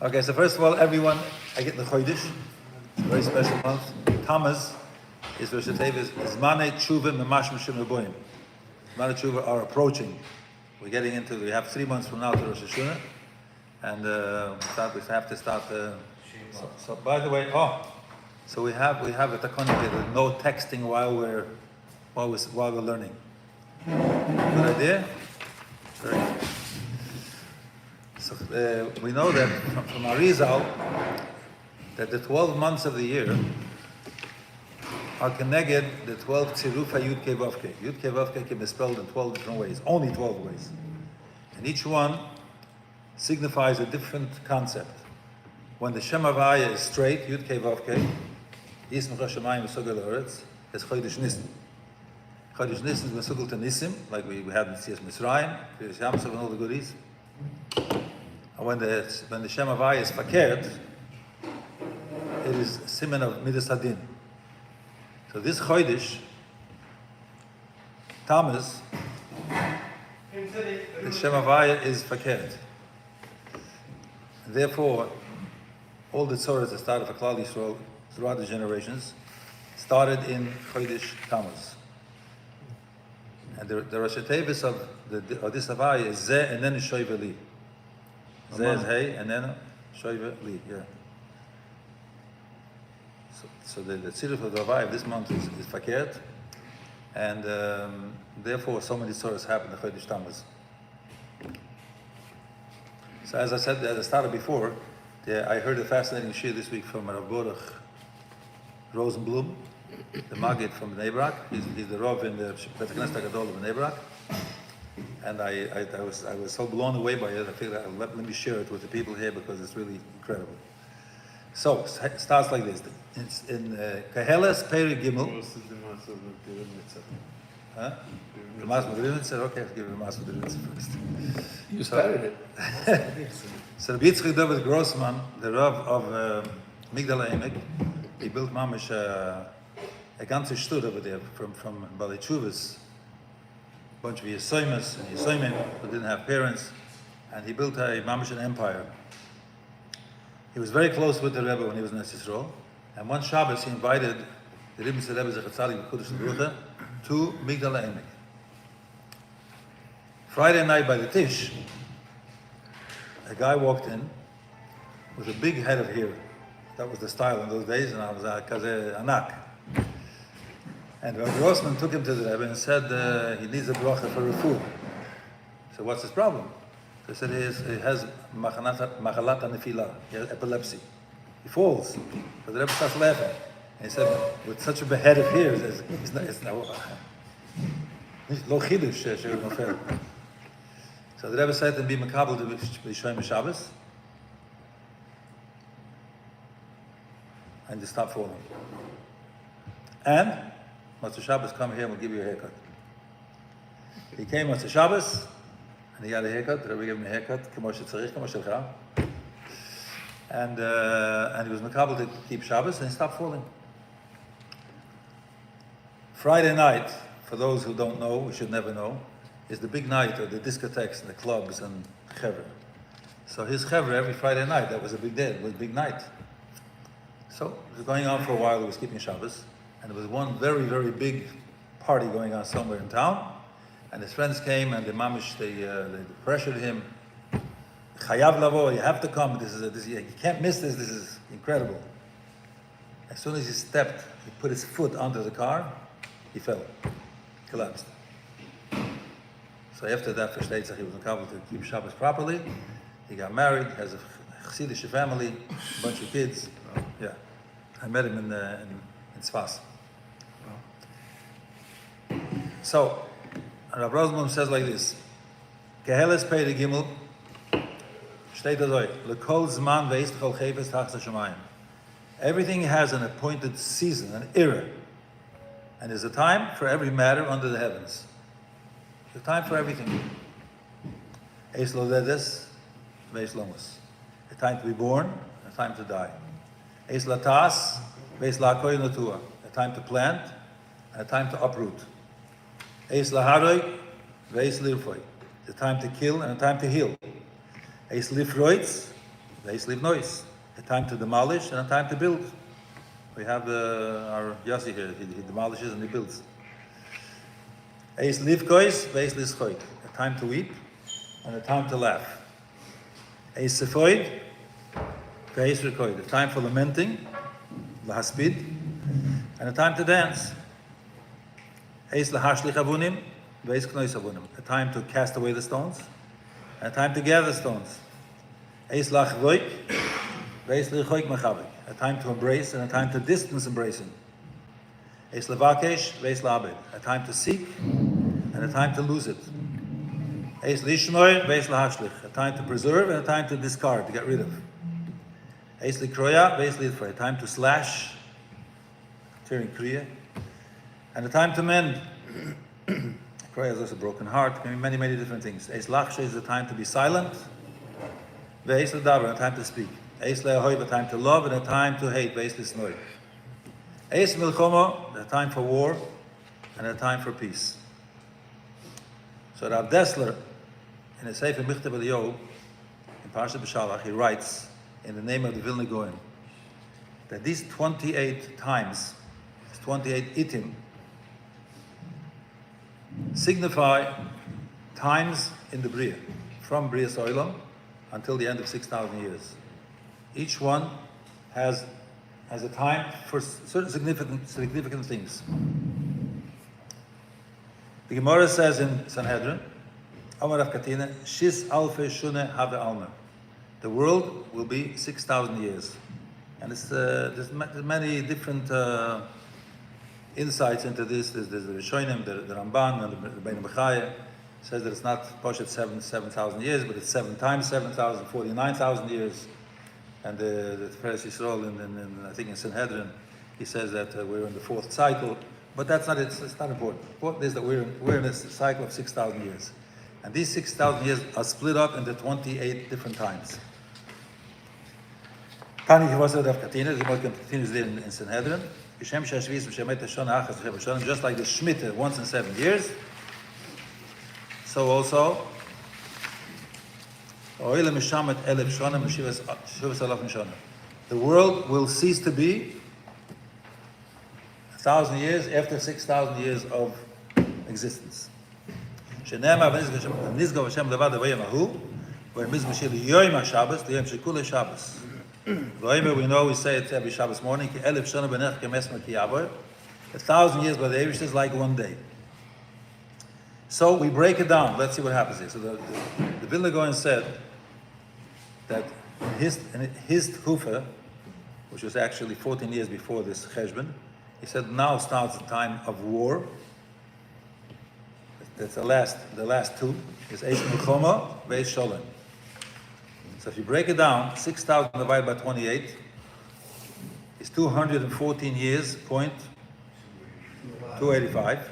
Okay, so first of all, everyone, I get the Chodesh. It's a very special month. Tammuz is Rosh Hashanah. Zmanei Tshuva Memash Mishim Reboim. Zmanei Tshuva are approaching. We have 3 months from now to Rosh Hashanah. And we have to start. So by the way, so we have a takonik here, no texting while we're learning. Good idea? Very good. So we know that from Arizal that the 12 months of the year are connected the 12 tzirufa Yud Kei Vav Kei. Yud Kei Vav Kei can be spelled in 12 different ways, only 12 ways. And each one signifies a different concept. When the Shem Havaya is straight, Yud Kei Vav Kei, Yismach HaShamayim V'Sogel Ha'aretz, is Chodesh Nisan. Chodesh Nisan is V'Sogel to Nisim, like we had in Tzias Mitzrayim, Kriyas Yamsov and all the goodies. And when the Shem Havaya is Fakert, it is Siman of Midas Hadin. So this Chodesh, Tammuz, the Shem Havaya is Fakert. Therefore, all the tzoras that started for Klal Yisrael throughout the generations started in Chodesh Tammuz. And the Rosh Hashanah of this Havaya is Zeh and then Shoiva Li. Zeh is Hey and then Shoiva Li. Yeah. So the tziruf of the Havaya of this month is Fakert, and therefore so many tzoras happen in Chodesh Tammuz. So as I said, as I started before, I heard a fascinating shiur this week from Rav Korach Rosenblum, the Maggid from Bnei Brak. He's the Rav in the Bet Knesset HaGadol of Bnei Brak. And I was so blown away by it, I figured let me share it with the people here because it's really incredible. So, it starts like this. It's in Kaheles Peri Gimel. Huh? The Mas Madrinitzer? Okay, I'll give you the Mas Madrinitzer first. You started it. So Rabbi Yitzchak David Grossman, the Rav of Migdal Emek, he built mamish a ganze Stud over there from Balei Tshuvas, a bunch of Yesoimas and Yesoimim who didn't have parents, and he built a mamish an empire. He was very close with the Rebbe when he was in Yisrael, and one Shabbos he invited the Rebbe Rebbe Zechatzalik B'Kudosh L'Brucha to Migdal Emek. Friday night by the Tish, a guy walked in with a big head of hair. That was the style in those days, and I was kaze anak. And Rabbi Grossman took him to the Rebbe and said he needs a bracha for refuah. So what's his problem? They said he has machalat nefila, he has epilepsy. He falls. So the Rebbe starts laughing. And he said, with such a head of hair, it's no chidush she'er nofel. So the Rebbe said to be makabel to be shoyim Shabbos, and to stop falling. And Motzei Shabbos, come here and we'll give you a haircut. He came Motzei Shabbos, and he got a haircut. The Rebbe gave him a haircut, k'mo shetzarich, k'mo shelcha. And he was makabel to keep Shabbos, and he stopped falling. Friday night, for those who don't know, we should never know, is the big night of the discotheques and the clubs and chevra. So his chevra every Friday night, that was a big day, it was a big night. So it was going on for a while, he was keeping Shabbos, and there was one very, very big party going on somewhere in town, and his friends came and the mamish, they pressured him, Chayav lavo, you have to come, you can't miss this is incredible. As soon as he stepped, he put his foot under the car, he fell, collapsed. So after that, for Shteitzach, he was able to keep Shabbos properly. He got married, has a Chasidus family, a bunch of kids. Yeah, I met him in Tzfas. So, Rav Rosenblum says like this: Keheles Pei Gimel, Shteit Azoi, Lekol Zman Veist Chol Chayves Tachas Hashemayim. Everything has an appointed season, an era, and there's a time for every matter under the heavens. There's a time for everything. Eis Lodedes, Veis Lomus. A time to be born, a time to die. Eis Latas, Veis Lakoy Natua. A time to plant, and a time to uproot. Eis Laharoy, Veis Lirfoy. A time to kill and a time to heal. Eis lifroitz, eis livnois. A time to demolish and a time to build. We have our Yossi here. He demolishes and he builds. Eis livkois, eis lischoik. A time to weep and a time to laugh. Eis sefoid, eis rekoid. A time for lamenting, lahaspid, and a time to dance. Eis lahashlich avunim, eis knois avunim. A time to cast away the stones and a time to gather stones. Eis lachvoik, eis lichoik machavik. A time to embrace and a time to distance embracing. Eis levakesh, eis labed. A time to seek and a time to lose it. Eis lishmoy, eis lahashlich. A time to preserve and a time to discard, to get rid of. Eis likroya, eis lidfrei. A time to slash, tearing kriya, and a time to mend. Kriya is also a broken heart. Can be many, many different things. Eis lachshe is a time to be silent. Ve'eis ledaber, a time to speak. Eis le'ahoiv, a time to love and a time to hate. Ve'eis lisnoi. Eis milchomo, a time for war and a time for peace. So Rav Dessler, in a Sefer Michtav Eliyahu, in Parshat B'Shalach, he writes, in the name of the Vilna Gaon, that these 28 times, these 28 itim, signify times in the Bria, from Bria Soilam until the end of 6,000 years. Each one has a time for certain significant things. The Gemara says in Sanhedrin, Amar Rav Katina, Shis alfe shune have alma. The world will be 6,000 years. And there's many different insights into this. There's the Rishonim, the Ramban, and the Bein Bechaya says that it's not Poshet 7,000 years, but it's 7 times 7,000, 49,000 years. And the Tiferes Yisrael, I think in Sanhedrin, he says that we're in the 4th cycle. But that's not it's not important. Important is that we're in this cycle of 6,000 years. And these 6,000 years are split up into 28 different times. Tani Hivasa Rav Katina, the Gemara continues there in Sanhedrin. Just like the Shemitah once in 7 years, so also the world will cease to be 1,000 years after 6,000 years of existence. We know we say it every Shabbos morning. 1,000 years by the Eibush is like one day. So we break it down. Let's see what happens here. So the Vilna Gaon said that in his Tkufa, which was actually 14 years before this Cheshbon, he said now starts the time of war. That's the last two. Is Eish Milchoma, Veish Sholem. So if you break it down, 6,000 divided by 28 is 214 years, point 285.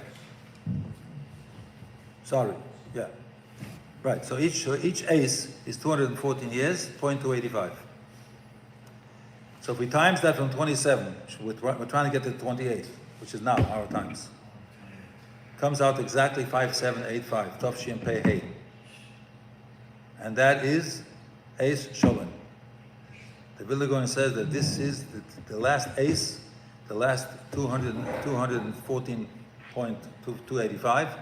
Sorry, yeah. Right, so each ace is 214 years, point 285. So if we times that from 27, we're trying to get to 28, which is now our times. Comes out exactly 5785, Tov Shin Pei Hey. And that is Ace Sholem. The Vilna Gaon says that this is the last ace, the last 214.285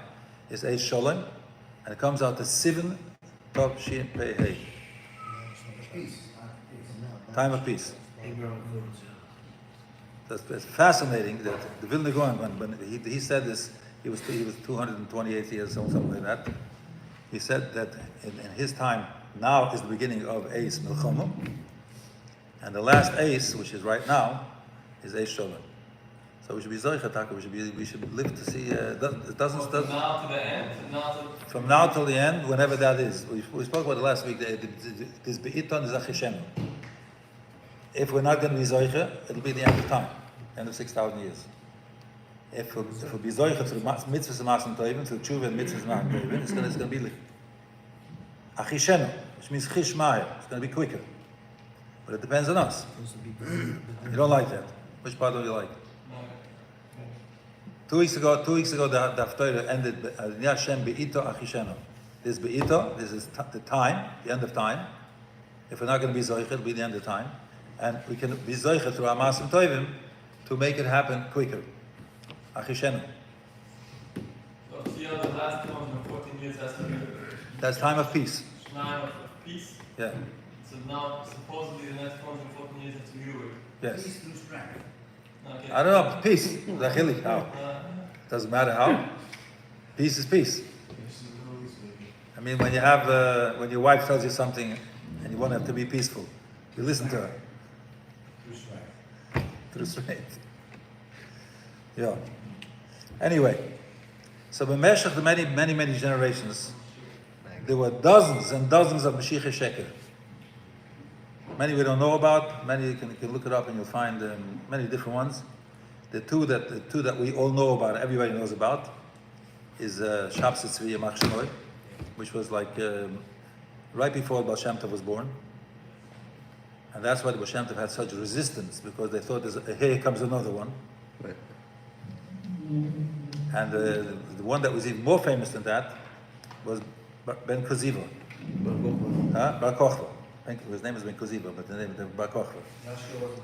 is Ace Sholem, and it comes out to 7 Tov Shin Pei Hey. Time of peace. It's fascinating that the Vilna Gaon, when he said this, he was 228 years old, something like that. He said that in his time, now is the beginning of Eis Milchoma, and the last Eis, which is right now, is Eis Sholem. So we should be Zoichataka, we should live to see, it doesn't from now to the end? From now till the end, whenever that is. We spoke about it last week, this Be'iton is Achishem. If we're not going to be Zoicha, it'll be the end of time, end of 6,000 years. If we'll be Zoicha through mitzvahs and masim toivim, through tshuva and mitzvahs and masim toivim, it's going to be Achishenu, which means chishmai. It's going to be quicker. But it depends on us. You don't like that. Which part do you like? 2 weeks ago, the Haftarah ended, Yashem be'ito achishenu. This be'ito, this is the time, the end of time, If we're not going to be zoichet, it'll be the end of time. And we can be zoichet through our masim tovim to make it happen quicker. Achishenu. So here the last 114 years has to be That's time of peace. time of peace. Yeah. So now supposedly the next 114 years has to be Shiur. Yes. Peace through strength. Okay. I don't know. Peace. Zachili. How? Doesn't matter how. Peace is peace. I mean, when you have, when your wife tells you something and you want her to be peaceful, you listen to her. Through strength. Through strength. Yeah. Anyway, so b'meshach the many generations, there were dozens and dozens of Mashiach Sheker. Many we don't know about. Many you can look it up and you'll find many different ones. The two that we all know about, everybody knows about, is Shabsat Tzvi Yamach Shemoi, which was like right before Baal Shem Tov was born. And that's why the Baal Shem Tov had such resistance, because they thought, here comes another one. Right. And the one that was even more famous than that was Ben Koziva. Bar Kochva. His name was Ben Koziva, but the name was Bar Kochva. Not sure wasn't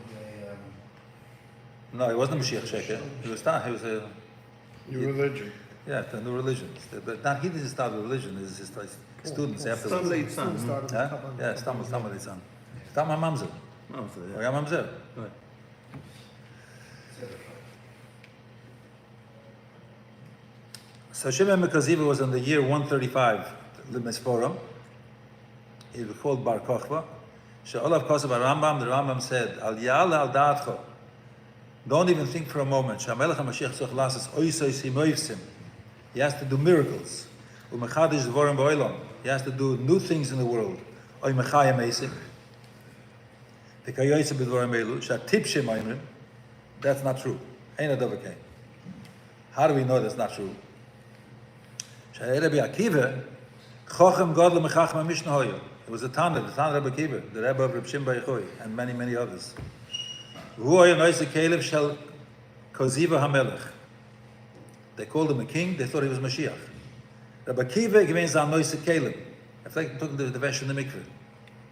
No, he wasn't a Mashiach Sheker. He was a New religion. yeah, the new religions. But not he didn't start the religion. It's just like students afterwards. Some late son. Huh? Yeah, Stam Litzan. Stam HaMamzer. Mamzer, Or yeah. HaMamzer. Right. So Shimon Mekaziva was in the year 135, Limes Forum. He was called Bar Kochva. She'olav Kosev Rambam, the Rambam said, Al Ya'al Al Da'atcho. Don't even think for a moment. She'amelech HaMashiach Tzorch Lasses Oisois Himoivsim. He has to do miracles. U'mechadish Dvorim Ba'olam. He has to do new things in the world. Oy Mechayim Eisim. V'kayoyse B'dvorim Elu. She'atipshim Oimrim. That's not true. Ain't a dover. How do we know that's not true? Rabbi Akiva, Chochem Godel Mechachma Mishnah Hoyo. It was the Tana Rabbi Akiva, the Rebbe of Reb Shimon Bar Yochai, and many others. Who Hoyo Noise Kelev Shel Koziva HaMelech. They called him a king. They thought he was Mashiach. Rabbi Akiva gewinnt an Noise Kelev. I think he took the Vesh in the mikveh.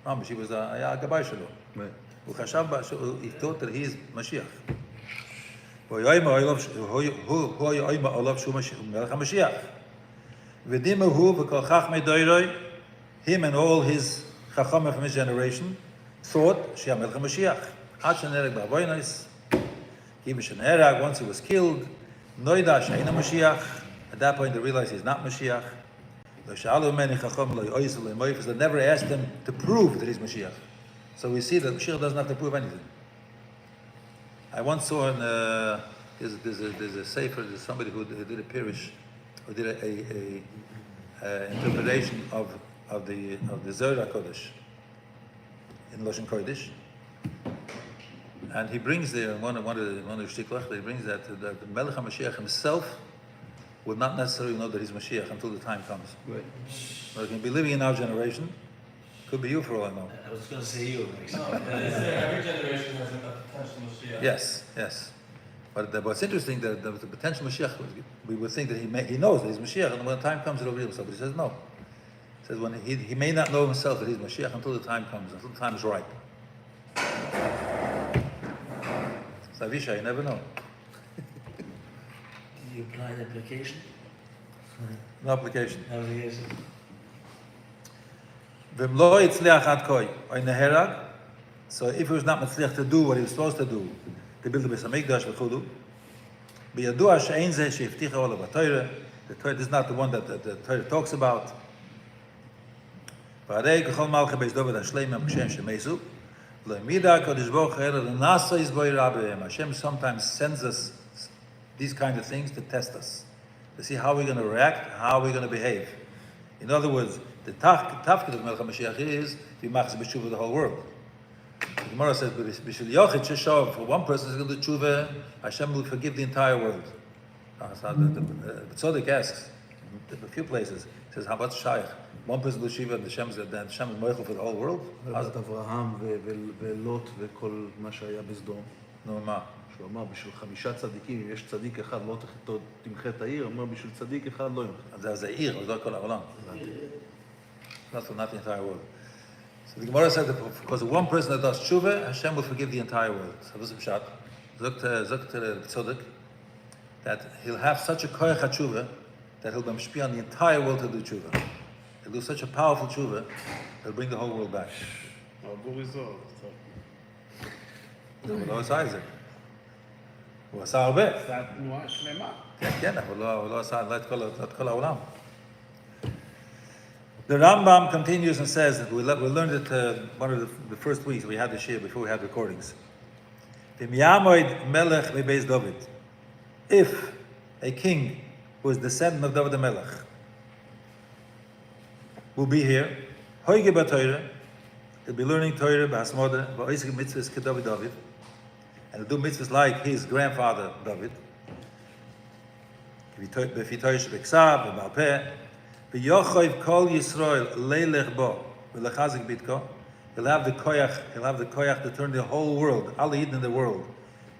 No, she was a Gabay Shelo. Right. He thought that he is Mashiach. Who Hoyo Oima Olav Shu Melech HaMashiach. V'dimahu v'kol chachmei doiroi, him and all his chachamim from his generation thought she'amelech Mashiach. Ad shenereg ba'avoynos, even shenereg, once he was killed, noida she'eina Mashiach. At that point they realized he's not Mashiach. Lo she'alu meni chacham lo yoyis lo yomoyif, they never asked him to prove that he's Mashiach. So we see that Mashiach doesn't have to prove anything. I once saw in there's a sefer, there's somebody who did a pirish, who did a interpretation of the Zohar Kodesh in Lashon Kodesh, and he brings there one of the shtiklach. He brings that the Melech HaMashiach himself would not necessarily know that he's Mashiach until the time comes. Right. So he can be living in our generation. Could be you for all I know. I was going to say you. Every generation has a potential Mashiach. Yes. But what's interesting, that the potential Mashiach, we would think that he knows that he's Mashiach, and when the time comes, he'll reveal himself. But he says no. He says when he may not know himself that he's Mashiach until the time comes, until the time is ripe. So Avisha, you never know. Did you apply the application? No application. How many years? V'mlo yitzliach ad koi, oy neherag. So if he was not mitzliach to do what he was supposed to do, to build the Beis Hamikdash v'chudu, b'yadua she'ein zeh she'ifticha ola b'Torah. The Torah is not the one that the Torah talks about. V'arei k'chol malchei beis David hashleim ha'mkshem she'meizu, lo yimida HaKadosh Baruch Hu ela l'nasa yizboi rabbeim. Hashem sometimes sends us these kind of things to test us, to see how we're going to react, how we're going to behave. In other words, the tafkid of Melech HaMashiach is to be machzor b'tshuva the whole world. The Gemara says, "B'shul yochid sheshov, for one person is going to do tshuva, Hashem will forgive the entire world." So the Tzaddik asks, a few places, he says, "How about Shaykh? One person do tshuva, and Hashem is moichel for the whole world?" ובת אברהם ולוט וכל מה שהיה בסדום. No, ma. שהוא אמר, בשביל 5 צדיקים, אם יש צדיק אחד, לא תמחה את העיר, אמר, בשביל צדיק אחד לא ימחה. זה העיר, זה לא כל העולם. Not the entire world. So the Gemara said that because of one person that does tshuva, Hashem will forgive the entire world. So this is Pshat. Zok to the Tzodek that he'll have such a koyach tshuva that he'll be on the entire world to do tshuva. He'll do such a powerful tshuva, he'll bring the whole world back. הוא לא עשה את זה. הוא עשה הרבה. זה התנועה שלמה. כן, אבל הוא לא עשה את כל העולם. The Rambam continues and says that we learned it one of the first weeks we had this year before we had recordings. Melech Beis David. If a king who is descendant of David the Melech will be here, Hoige B'Torah, he'll be learning Torah b'Hasmoda, b'Oisik mitzvahs k'David David, and he'll do mitzvahs like his grandfather David. V'Toish b'Ksav, b'Baal Peh, v'Yochayv Kol Yisrael leilech bo, v'Lechazik Bitko. He'll have the koyach to turn the whole world, all the Yidden in the world,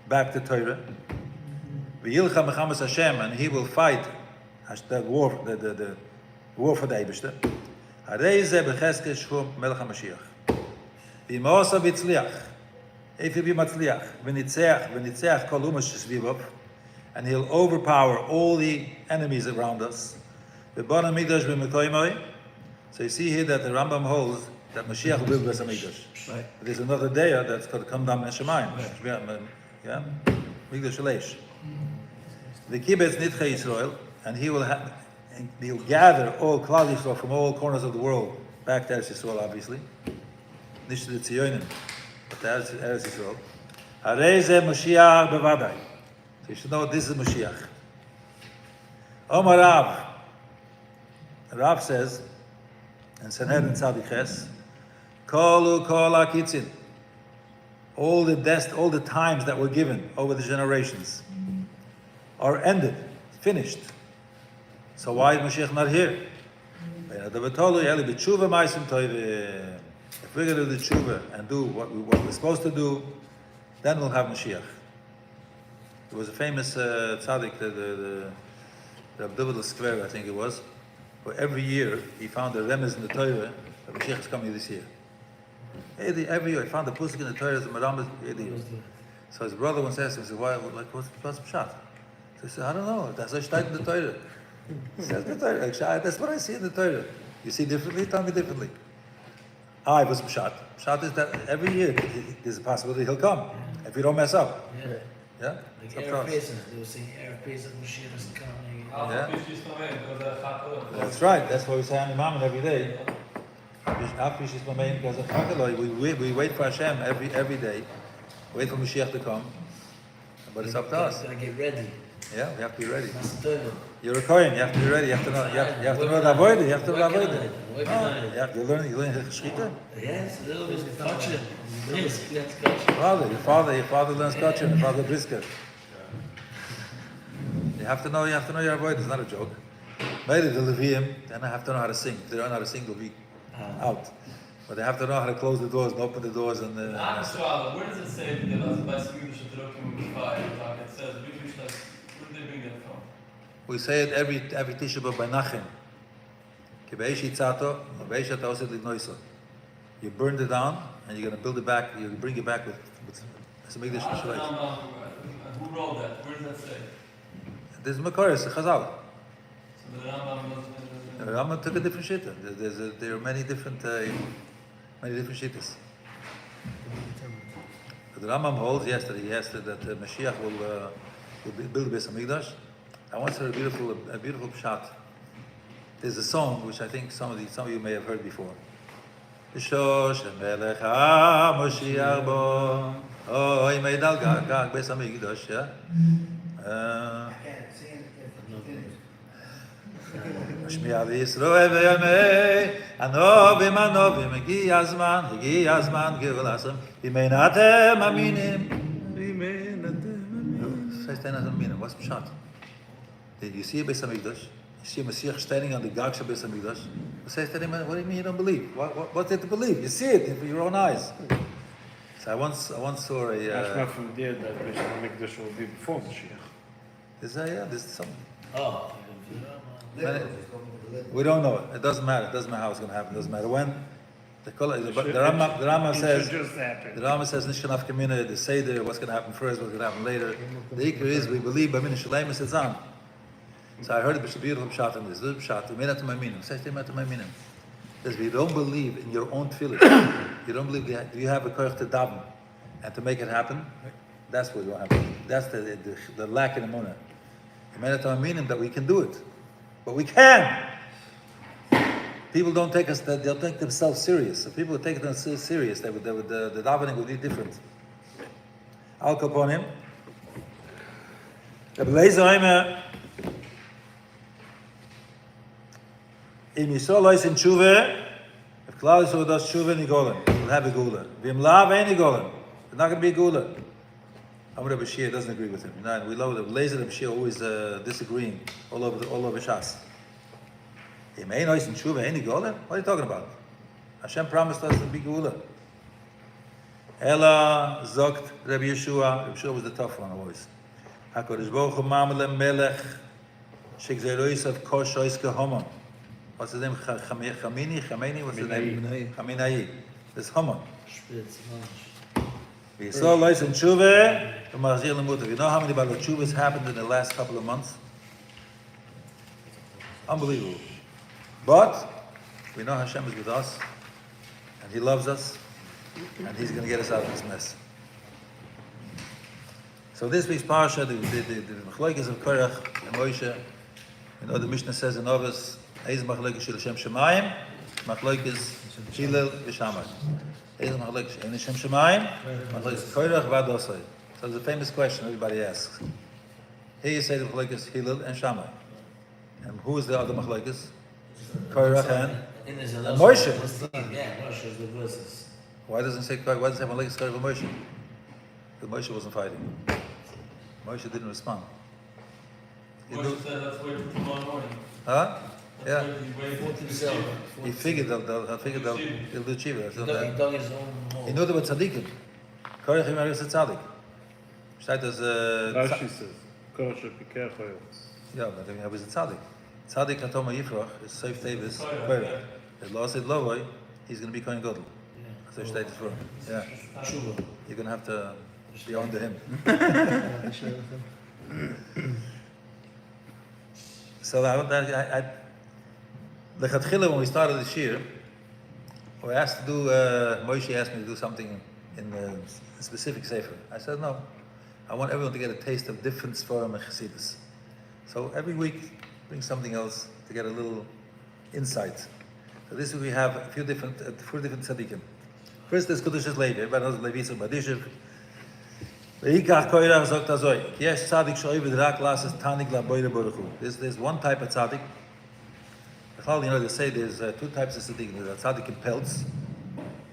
back to Torah. V'Yilcha Mechamas Hashem, and he will fight the war for the Eibishter. Harei zeh b'Chezkel Shchum Melech HaMashiach. V'Imosa b'Tzliach, if he be Matzliach, v'Nitzeach Kol Umas Shesvivov, and he'll overpower all the enemies around us. V'Bona Migdash b'Mekoymoi. So you see here that the Rambam holds that Mashiach will build Beis HaMikdash. Right. There's another day that's going to come down in Shemayim. Yeah? Migdash Shleish. The Kibbutz Nitchei Yisrael, and he'll gather all Klal Yisrael from all corners of the world back to Eretz Yisrael, obviously. Nicht to the Tzionim, but to Eretz Yisrael. Harei zeh Mashiach bevadai. So you should know this is Mashiach. Omar Rav. Rav says, in Sanhedrin Tzadik Ches, Kolu kol hakitzin. All the times that were given over the generations are ended, finished. So why is Mashiach not here? If we're going to do the tshuva and do what we're supposed to do, then we'll have Mashiach. There was a famous tzaddik, the Abdullah Square, I think it was, where every year he found a remez in the Torah that Mashiach is coming this year. Every year he found a pusik in the Torah that Maram is. So his brother once asked him, he said, what's Pshat? So he said, I don't know, that's what steht in the Torah. He says the Torah, that's what I see in the Torah. You see differently? Tell me differently. It was Pshat. Pshat is that every year there's a possibility he'll come, if you don't mess up. Yeah? Like It's up to Erev us. Pesach, they were saying Erev Pesach, Mashiach is coming. Yeah. That's right, that's why we say Imam every day. We wait for Hashem every day, wait for Mashiach to come, but it's up to us. Gotta get ready. Yeah, we have to be ready. Macedonia. You're a Kohen, you have to be ready, you have to know the avoid it, you have to know the avoid it. Working You learn Shechita? Yes, a little bit culture. Yes, let's culture. Your father learns Kachin, your father Brisker. You have to know your avoid, it's not a joke. Maybe the Levium, then I have to know how to sing. If they don't know how to sing, they'll be out. But they have to know how to close the doors and open the doors and Where does it say that by Swedish it says, where did they bring that from? we say it every Tisha B'Av by Nachem. Ki be'esh hitzato, be'esh ata oset lignoiso. You burned it down and you're going to build it back, you bring it back with Mikdash Shleish. Who wrote that? Where does that say? This is Makoris, Chazal. So the Rambam doesn't. The Rambam took a different shitta. There are many different shittas. But the Rambam holds that Mashiach will build Beis HaMikdash. I once heard a beautiful pshat. There's a song which I think some of you may have heard before. Shosh Melech HaMashiach bo, Oy Meidal Gag Beis HaMikdash. Yeah. משמיע וישראל וימי הנובים הגיע הזמן גאולתם אם אין אתם מאמינים what's Pshat? Did you see Beis HaMikdash? You see Mashiach standing on the Gag of Beis HaMikdash? What do you mean you don't believe? What's there to believe? You see it with your own eyes. So I once saw a That's not from there that Beis HaMikdash will be before Mashiach. there's some Oh. we don't know it. It doesn't matter. It doesn't matter how it's going to happen. It doesn't matter when. The Rambam says, just happen. the Rambam says, Nishkanaf Kamina, the Seder, what's going to happen first, what's going to happen later. The Iker is, we believe, Bamin Shalem is on. So I heard it, it's a beautiful shot in this. This is shot. We made that to my meaning. Says to my meaning. Says, if you don't believe in your own feelings, you don't believe, do you have a Korach to daven and to make it happen? That's what will happen. That's the lack in Emunah. We made it to my meaning that we can do it. But we can! People don't take us, they'll take themselves serious. If people would take themselves serious, the davening would be different. Al Kaponim. Rabbi Lezer Oimer, Im Yisrael lois in tshuva, if Klal Yisrael does tshuva, nigolen, we'll have a gula. V'im lav ein nigolen, it's not going to be a gula. Amr Rabbi Shiur doesn't agree with him. No, we love it. Lezer Rabbi Shiur always disagreeing all over Shas. Im ein lois in tshuva, ein nigolen? What are you talking about? Hashem promised us to be gula. Ela zogt Rabbi Yeshua. Rabbi Yeshua was the tough one always. HaKadosh Baruch Hu mamle melech shegzerois of koshois kehomon. What's his name? Chamini? What's his name? Chaminai. This homon. We saw lois in tshuva from Marzir Lemutav. You know how many Baal Tshuvas happened in the last couple of months? Unbelievable. But we know Hashem is with us, and He loves us, and He's going to get us out of this mess. So this week's parsha, the machlokes of Korach and Moshe, you know the Mishnah says in Ovos, Eiz machlokes shel Shem Shemayim, machlokes Hillel v'Shammai. Eiz machlokes ein Shem Shemayim, machlokes Korach v'Adosai. So there's a famous question everybody asks. Here you say the machlokes Hillel and Shammai, and who is the other machlokes? Korach and Moshe. Yeah, Moshe is the verses. Why doesn't it say Korach? Why does it say machlokes Korach and Moshe? Because Moshe wasn't fighting. Moshe didn't respond. Moshe said, let's wait till tomorrow morning. Huh? Yeah. He figured they'll do tshuva. He dug his own hole. He knew they were tzaddikim. Korach Yimer is a tzaddik. Shtayt as Rashi says, kosher pikeh choyos. yeah, but he was a tzaddik. Tzaddik Hatoma Yifrach is Seif Tevis Korach. If Lo said Lovoi, he's going to be Kohen Gadol. So Shtayt is for him. Yeah. Tshuva. You're going to have to be under him. So the Chatchila, when we started this year, we asked to do, Moshe asked me to do something in a specific sefer. I said, no, I want everyone to get a taste of different Sforim and Chasidus. So every week, bring something else to get a little insight. So this week we have a few different tzaddikim. First, there's Kedushas Levi. Everybody knows Levi is Badishev. Ve'ikach Korach zogt azoi. Yesh tzaddik sho'ovid rak lasses tanig la'boire baruch hu. There's one type of tzaddik. You know, they say there's two types of tzaddik. There's a tzaddik in pelts,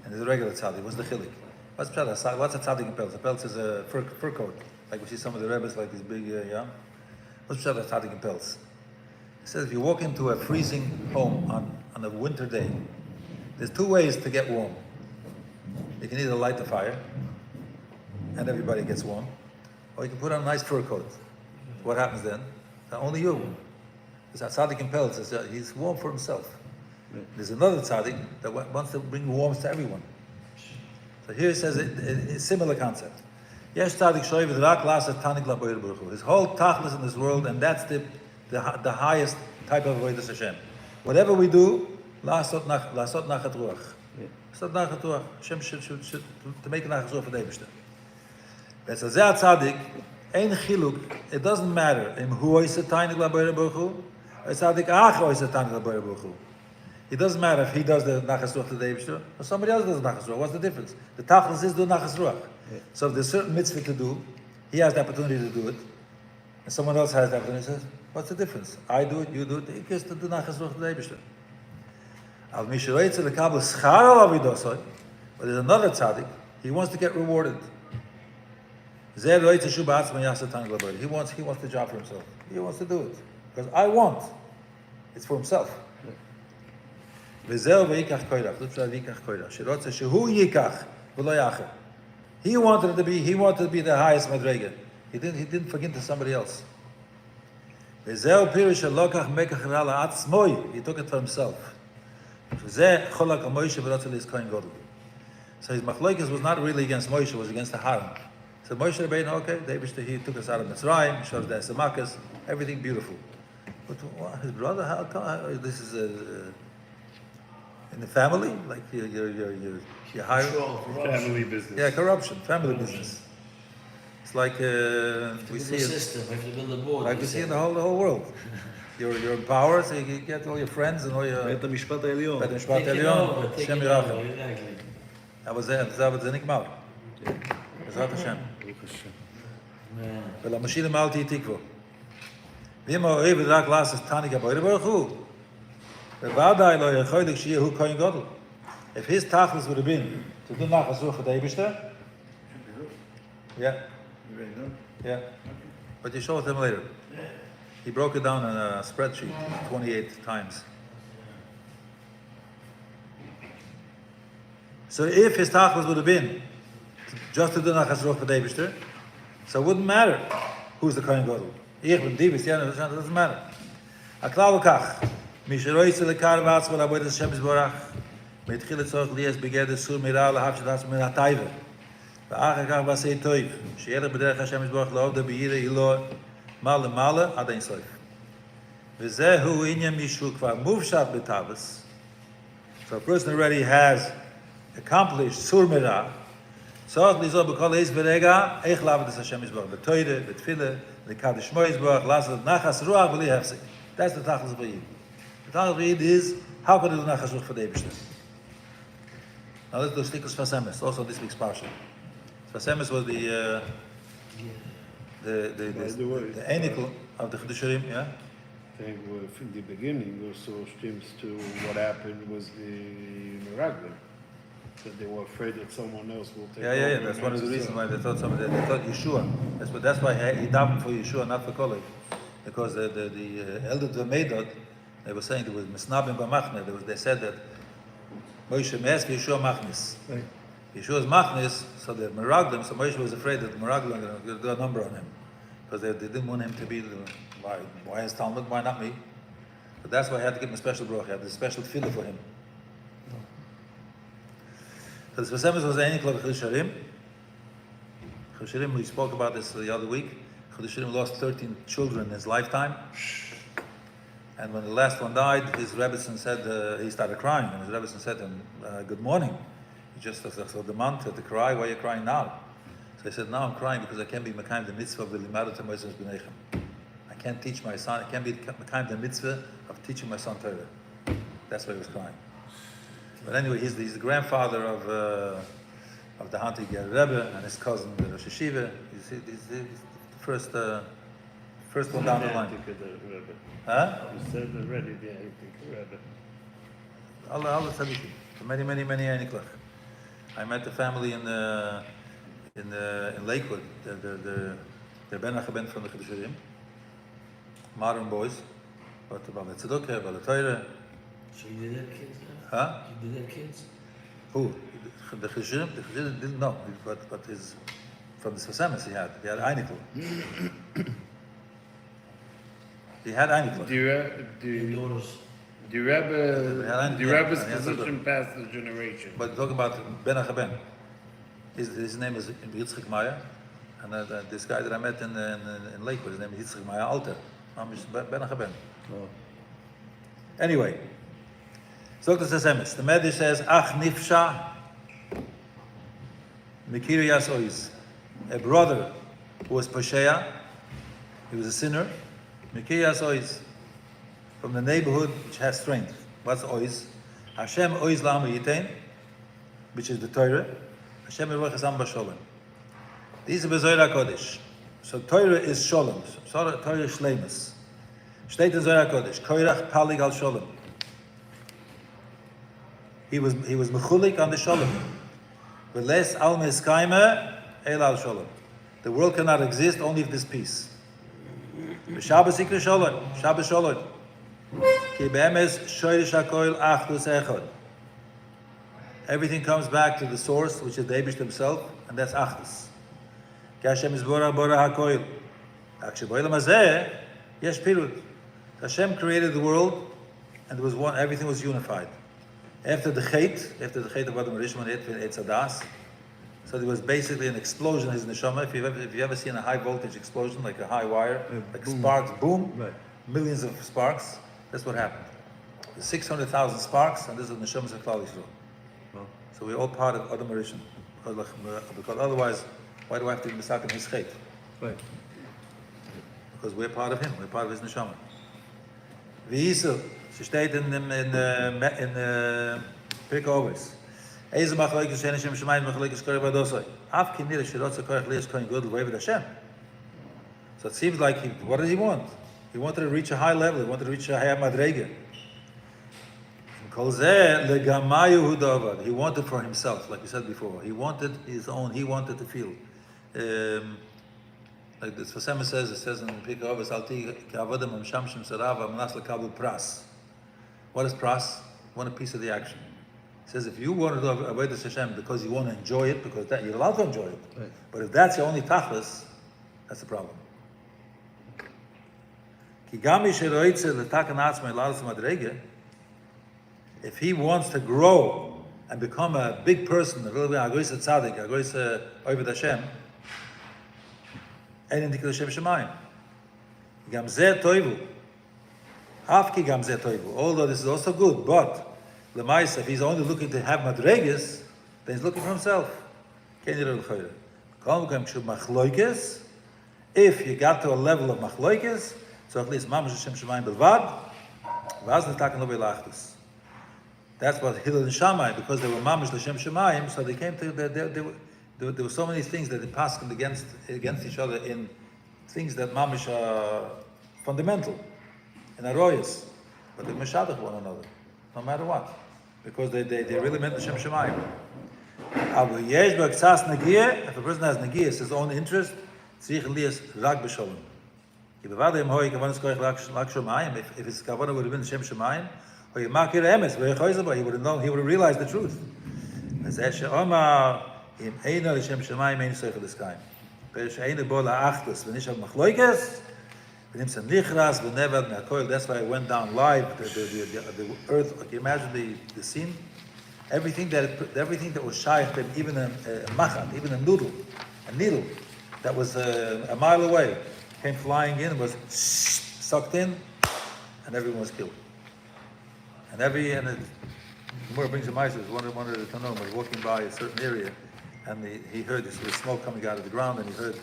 and there's a regular tzaddik. What's the chilik? What's a tzaddik in pelts? A pelts is a fur coat, like we see some of the rebbes, like these big, yeah. What's a tzaddik in pelts? It says if you walk into a freezing home on a winter day, there's two ways to get warm. You can either light the fire, and everybody gets warm, or you can put on a nice fur coat. What happens then? Only you're warm. There's a tzaddik in pelts, he's warm for himself. There's another tzaddik that wants to bring warmth to everyone. So here it says a similar concept. Yesh tzaddik sho'ovid rak lasses tanig la'boire baruch hu. His whole tachlis in this world, and that's the highest type of avodas Hashem. Whatever we do, lasot nachat ruach. Lasot nachat ruach. Hashem should to make a nachat ruach for the Eibishter. But so zeh tzaddik, ein chiluk. It doesn't matter in who oiseh tanig la'boire baruch hu, or tzaddik ach oiseh tanig la'boire baruch hu. It doesn't matter if he does the nachas ruach to the Eibishter, or somebody else does the nachas ruach. What's the difference? The tachlis is do nachas ruach. So if there's certain mitzvah to do, he has the opportunity to do it, and someone else has the opportunity. He says, what's the difference? I do it, you do it. He gets to do nachas ruach to the Eibishter. Al mishareitz lekabel schar al avidosoi, but there's another tzaddik. He wants to get rewarded. He wants the job for himself. He wants to do it because I want. It's for himself. He wanted to be the highest madrega. He didn't forget to somebody else. He took it for himself. Zeh cholak al Moshe v'rotzel is kohen gadol. So his machlokes was not really against Moshe, it was against the harem. So Moshe Rabbeinu, okay, he took us out of Mitzrayim, showed us the Samakas, everything beautiful. But his brother, how come, this is in the family? Like you're hired? Family business. Yeah, corruption, family business. It's like we see system, have to build a board. like we see in the whole world. You're in power, so you get all your friends and all your... בית המשפט העליון. בית המשפט העליון, השם ירחם. אבל זה נגמר. בעזרת השם. ולמשיח מעלתי תקווה. ואם הוא אוהב רק לעשות תענוג הבורא ברוך הוא, ובוודאי לא יכול להיות שהוא כהן גדול. If his tachlis would have been to do nachas ruach the Eibishter, yeah. But you show it him later. He broke it down in a spreadsheet 28 times. So if his tachlis would have been just to do nachas ruach the Eibishter, so it wouldn't matter who's the Kohen Gadol. Ich bin Divis, yeah, it doesn't matter. Aklal v'kach, mi sheroitze lekar v'atz v'laboyt Hashem Yisborach, מתחיל לצורך ליאס בגדר סור מירה להב של עצמו מן הטייבה. ואחר כך ועשה טויב, שילך בדרך השם יסבורך לעובדה בירא אילו מעלה מעלה עד אין סוף. וזהו עניין מישהו כבר מופשט בטבס. So a person already has accomplished סור מירה, צורך לזור בכל עז ורגע, איך לעבוד את השם יסבורך, בתוירה, בתפילה, לקדש שמו יסבורך, לעשות נחס רוח בלי הפסק. That's the tachlis of Yid. The tachlis of Yid is, how can I do nachas ruach for the Eibishter? Now let's do Slikus Fasemis, also this week's parsha. Fasemis was the enicle of the Chidusharim, yeah? I think from the beginning also stems to what happened was the Meraglim. That they were afraid that someone else will take over. Yeah. That's one of the reasons why they thought Yeshua. That's why he davened for Yeshua, not for Korach. Because the elder to Meidot, they were saying there was Misnabim B'machne. They said that Moshe Mes Yeshua Machnis. Right. Yeshua's Machnis, so the Meraglim, so Moshe was afraid that the Meraglim were going to do a number on him. Because they didn't want him to be, why is Talmud, why not me? But that's why I had to give him a special bracha, I had a special tefillah for him. So the Semis was the enicle of Chidusharim. Chidusharim, we spoke about this the other week. Chidusharim lost 13 children in his lifetime. And when the last one died, his Rebbetzin said, he started crying, and his Rebbetzin said to him, good morning. He just said, the month to cry, why are you crying now? So he said, now I'm crying because I can't be Mekayim the mitzvah of the Limadat HaMoises B'neichem. I can't teach my son, I can't be Mekayim the mitzvah of teaching my son Torah. That's why he was crying. But anyway, he's the grandfather of the Hanti Ger Rebbe and his cousin, the Rosh Hashiva. He's the first one down the line. Huh? You said already the Antik Rebbe. Allah tzaddikim. Many eniklach. I met the family in Lakewood. They're Ben Achaben from the Chidusharim. Modern boys. But about the tzedukah, about the Torah. So you did have kids now? Huh? You did have kids? Who? The Chidusharim? The Chidusharim didn't know. But his, from the Sesemis he had Einikl. He had Einikl. The Rebbe's position passed the generation. But talking about Ben Achaben. His name is Yitzchak Maya. And this guy that I met in Lakewood, his name is Yitzchak Maya Alter. Ben Achaben. Oh. Anyway. So the Sesemis. The Medrash says, Ach nifsha mikiriyas ois. A brother who was Posheya, he was a sinner, mikiriyas ois, from the neighborhood which has strength. What's ois? Hashem ois la'am yitain, which is the Torah. Hashem yeruach esam b'sholem. These are Bezoyra Kodesh. So Torah is sholem. Torah is shleimus. Steht in Zohar Kodesh. Korach palig al sholem. He was mechulik on the sholem. V'les al meskaima el al sholem. The world cannot exist only if there's peace. V'Shabbos ikra sholem. Shabbos sholem. Ki be'emes shoyrish hakoil achdus echad. Everything comes back to the source, which is the Eibush himself, and that's achdus. Ki Hashem is bora hakoil. Actually, b'olam hazeh yesh pirut. Hashem created the world, and there was one. Everything was unified. After the Chet of Adam Rishon hit Eitzadas, so there was basically an explosion in his neshama. If you ever seen a high voltage explosion, like a high wire, like boom. sparks, boom, Right. millions of sparks, that's what happened. There's 600,000 sparks, and this is the neshamas of Klal Yisrael. Well, So we're all part of Adam Rishon. Because otherwise, why do I have to be misaken his Chet? right. Because we're part of him, we're part of his neshama. V'yisel, she steht in Pirkei Avos. Eize machlokes shein Hashem shemayim machlokes Korach v'adosai. Af ki nira shirotze Korach lias kohen gadol v'oived Hashem. So it seems like what did he want? He wanted to reach a high level. He wanted to reach a higher madrega. Kol zeh legamayu hu davad. He wanted for himself, like we said before. He wanted his own. He wanted to feel. Like this Fasema says, it says in Pirkei Avos, Alti ka'avodim amshamshim sarava manas lekabel pras. What is pras? Want a piece of the action. It says if you want to do avodas Hashem because you want to enjoy it, because that, you're allowed to enjoy it. Right. But if that's your only tachlis, that's the problem. Ki gam mi sheroitze letakan atzmai ladas madrege. If he wants to grow and become a big person, a real agois tzaddik, agois oived Hashem, ein indik l'shem shemayim. Gam zeh toivu. Afki gam zeh toivu. Although this is also good, but l'maisa, if he's only looking to have madreges, then he's looking for himself. Ken yirah l'chayre. Kol m'kem kshu machloikes. If you got to a level of machloikes, so at least mamash Hashem shemayim belvad, v'az netaken lo be'lachtus. That's what Hillel and Shammai, because they were mamash l'shem shemayim, so they came to there were so many things that they passed against each other in things that mamish are fundamental in aroyas, but they meshadach one another, no matter what, because they really meant l'shem shemayim. If a person has nagia, it's his own interest, tzrich lias rag b'sholem. If his kavanah would have been l'shem shemayim, or Makir Emes, he would have known, he would have realized the truth. Im Eina L'Shem Shemayim Ein Seichel L'Skayim. Perish Eina Bo La'achtus V'Nishav Machloikes V'Nim Sem Nichras V'Nevad Me'akoil. That's why I went down live. The earth. Can you imagine the scene? Everything that was shaykh, even a machat, even a needle that was a mile away, came flying in, was sucked in, and everyone was killed. And the Gemara brings a ma'aser. One of the Tanoim was walking by a certain area, and he heard this smoke coming out of the ground, and he heard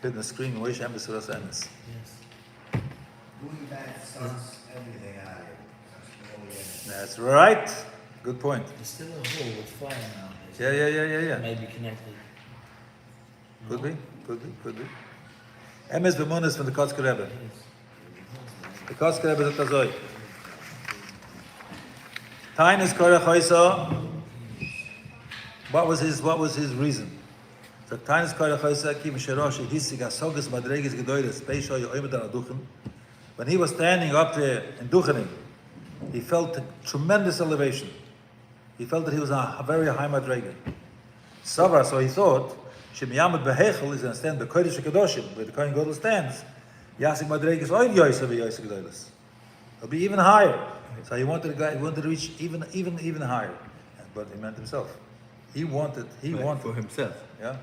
the scream, "Moish Emes Ras Emes." Doing that sucks everything out of it. That's right. Good point. There's still a hole with fire nowadays. Yeah. Maybe connected. Could be. Emes v'munas from the Kotzker Rebbe. The Kotzker Rebbe is a tazoi. Tainis Korach Hoysa. What was his reason? So Tainis Korach Hoysa Kim Sheroshi Hisig Asogas Madregis Gedoyres Beisho Yoimed Aduchim. When he was standing up there in Duchenim, he felt a tremendous elevation. He felt that he was a very high madrega. Savar, so he thought, Shemiyamad Behechel is going to stand the Kodesh Kedoshim, where the Kohen Gadol stands. Yasik madregas Oid Yoysa V'Yoysa Gedoyres. It'll be even higher. So he wanted to reach even higher, but he meant himself. He wanted for himself. Yeah.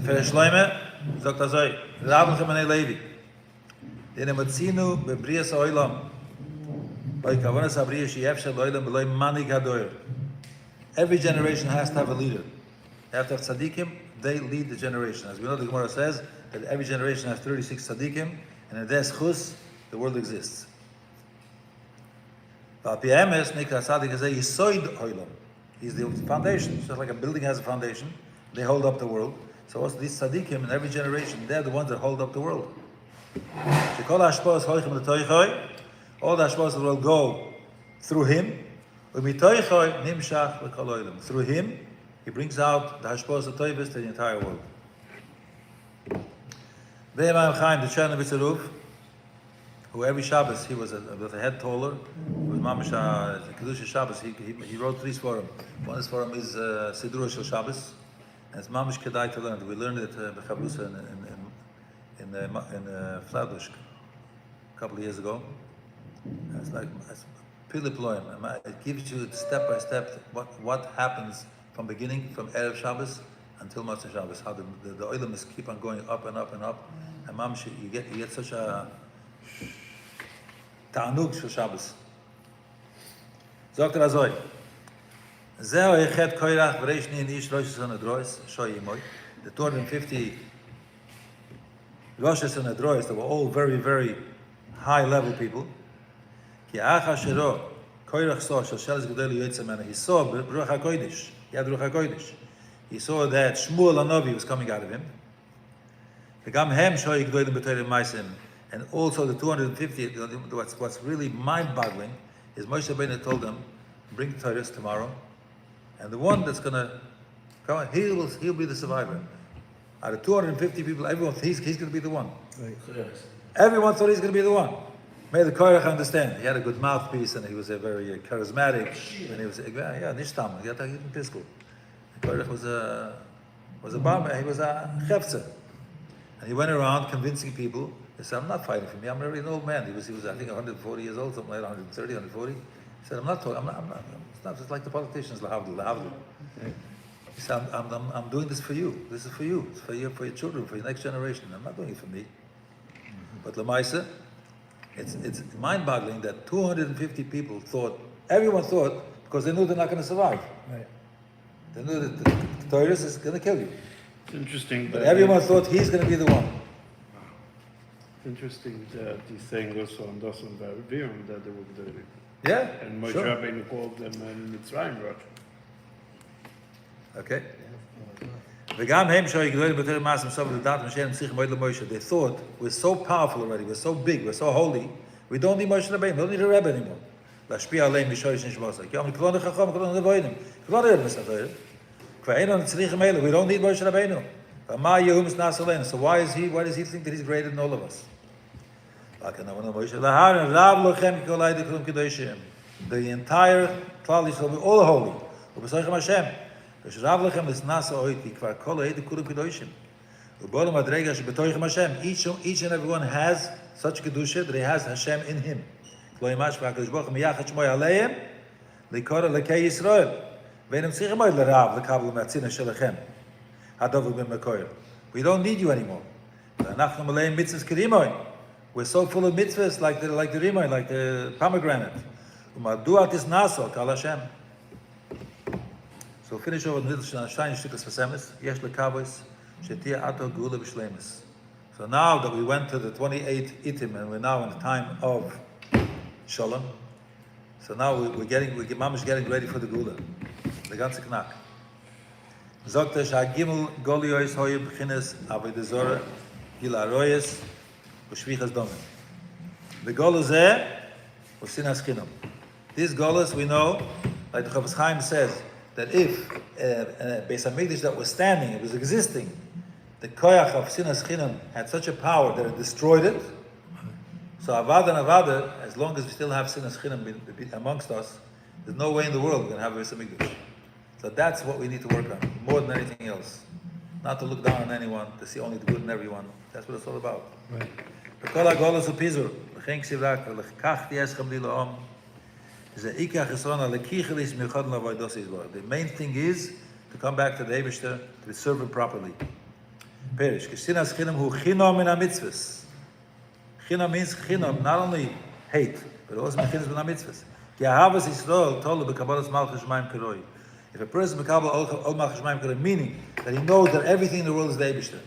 Fer Shloime sagt so, Rabben Chamanei Levi. Den Matzinu bebrias oilam. By kavanas abriya sheyefshel oilam b'loy manig hadoyer. Every generation has to have a leader. They have to have tzaddikim. They lead the generation. As we know, the Gemara says that every generation has 36 tzaddikim, and in their schus, the world exists. He's the foundation. It's just like a building has a foundation. They hold up the world. So also these tzaddikim in every generation, they're the ones that hold up the world. All the hashpos will go through him. Through him, he brings out the hashpos of Toivus to the entire world. The Chernovitz Ruf, who every Shabbos he was a head taller. He was Mamash Kedusha Shabbos. He wrote 3 svarim. One svarim is Siddur Shel Shabbos, and it's Mamash Kedai to learn. We learned it in Flatbush a couple of years ago. It's like Piliploim. It gives you step by step what happens from beginning, from Erev Shabbos until Motzei Shabbos. How the oilams keep on going up and up and up, and Mamshi, you get such a ta'anug for Shabbos. Sagt Azoi. Zeo echet Korach v'reishni in ish Rosh Hashanah Drois shoy imoy. The 250 Rosh Hashanah Drois, they were all very, very high level people. Ki acha shero Korach saw Shoshelis Gedoli Yotzei Mena. He saw Ruach HaKodesh. He had Ruach HaKodesh. He saw that Shmuel Hanavi was coming out of him. V'gam hem shoy Gedolim b'Torah Maisim. And also the 250. What's really mind-boggling is Moshe Rabbeinu told them, bring the Torahs tomorrow, and the one that's going to come on, he'll be the survivor. Out of 250 people, everyone thinks he's going to be the one. Right. Everyone thought he's going to be the one. May the Korach understand. He had a good mouthpiece, and he was a very charismatic. And he was nishtam. He had a pistol. Korach was a bomber. He was a chefzer, and he went around convincing people. He said, "I'm not fighting for me. I'm already an old man." He was I think 140 years old, something like 130, 140. He said, "I'm not talking. I'm not. It's not just like the politicians. Lahavdil. He said, I'm doing this for you. This is for you. It's for you, for your children, for your next generation. I'm not doing it for me." But Lamaisa, it's mind-boggling that 250 people everyone thought, because they knew they're not going to survive. Right. They knew that the Torah is going to kill you. It's interesting. But that everyone thought he's going to be the one. Interesting that he's saying also on Dosan Vavirim that they were the Yeah, and Moshe sure. Rabbeinu called them Mitzrayim Rosh. Okay. V'gam hem shoy gedolim b'Torah Ma'asim Sov L'dat Moshe Tzich Moed LeMoshe. They thought we're so powerful already, we're so big, we're so holy, we don't need Moshe Rabbeinu, we don't need a Rebbe anymore. L'ashpia aleim b'shoyish nishmosai. Ki omri klon chacham, klon nevoinim, klon rebbe s'atoyer. Kve'enon tzrichim eile, we don't need Moshe Rabbeinu. V'ma yehum s'nas aleinu. So why does he think that he's greater than all of us? The entire Klal Yisrael will be all holy. Ubesochem Hashem. V'shrav lechem l'snasa oiti kvar kol ha'edu kurim kedoshim. U'bolam adrega shebetoichem Hashem. Each and everyone has such kedusha that he has Hashem in him. Klo yimash v'akadosh baruch hu miyachat shmoy aleim likora lekei Yisrael. Ve'enem tzichem oid l'rav l'kabel me'atzina shelechem. Hadov u'bim mekoyer. We don't need you anymore. V'anachnu maleim mitzvahs kedimoy. We're so full of mitzvahs, like the rimon, like the pomegranate. Umaduat is naso kal Hashem. So finish over the little shiny shtikas v'semis. Yesh lekavos shetia ato geula b'shleimus. So now that we went to the 28 itim and we're now in the time of shalom. So now we're mamish getting ready for the geula, the ganze knack. Zogt shagimel goliois hoye b'chines avodah zora gilaroyes. The Golas was Sinas Chinam. These Golas we know, like the Chavis Chaim says, that if Beis HaMikdash that was standing, it was existing, the Koyach of Sinas Chinam had such a power that it destroyed it. So Avada and Avada, as long as we still have Sinas Chinam amongst us, there's no way in the world we're going to have Beis HaMikdash. So that's what we need to work on, more than anything else. Not to look down on anyone, to see only the good in everyone. That's what it's all about. Right. The main thing is to come back to the Eibishter, to serve him properly. Perish. Chinam means chinam, not only hate, but also means mitzvahs. If a person becomes all malchus shemaim karoi, meaning that he knows that everything in the world is the Eibishter.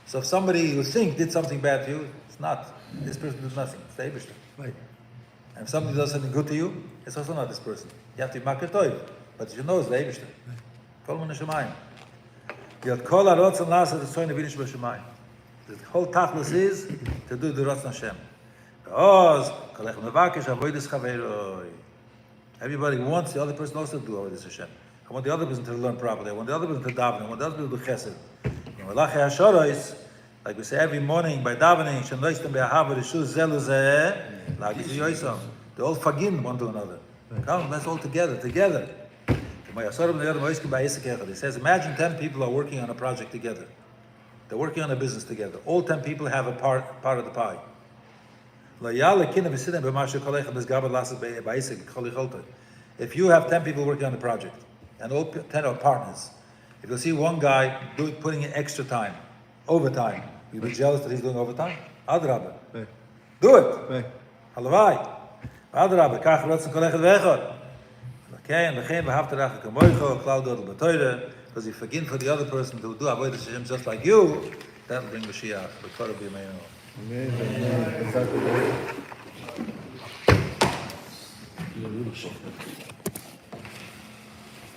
So if somebody you think did something bad to you, it's not. This person did nothing. It's the Eibishter. Right. And if somebody does something good to you, it's also not this person. You have to be makar toiv, but you know it's the Eibishter. Kol min hashemayim. Yot kol harotzon la'aseh tzorei nevinish b'shemayim. The whole tachlis is to do the Ratzon Hashem. Oz kolech mevakesh avodas chaveroi. Everybody wants the other person also to do avodas Hashem. I want the other person to learn properly. I want the other person to daven. I want the other person to do chesed. Like we say every morning by davening, they all forgive one to another. Come, let's all together. He says, imagine 10 people are working on a project together. They're working on a business together. All 10 people have a part of the pie. If you have 10 people working on the project, and all 10 are partners, if you see one guy putting in extra time, overtime, you'll be jealous that he's doing overtime? Adrabah. Hey. Do it. Hey. Halavai. Adrabah. Kach rotzen kol echad ve'echad. Okay, and lechein v'havtarach kamoicho, klal godel b'toyre, because if you begin for the other person to do avodah Hashem just like you, that will bring Mashiach. The Korach will be made.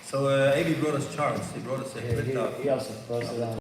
So, Avi brought us charts. He brought us a He also posted on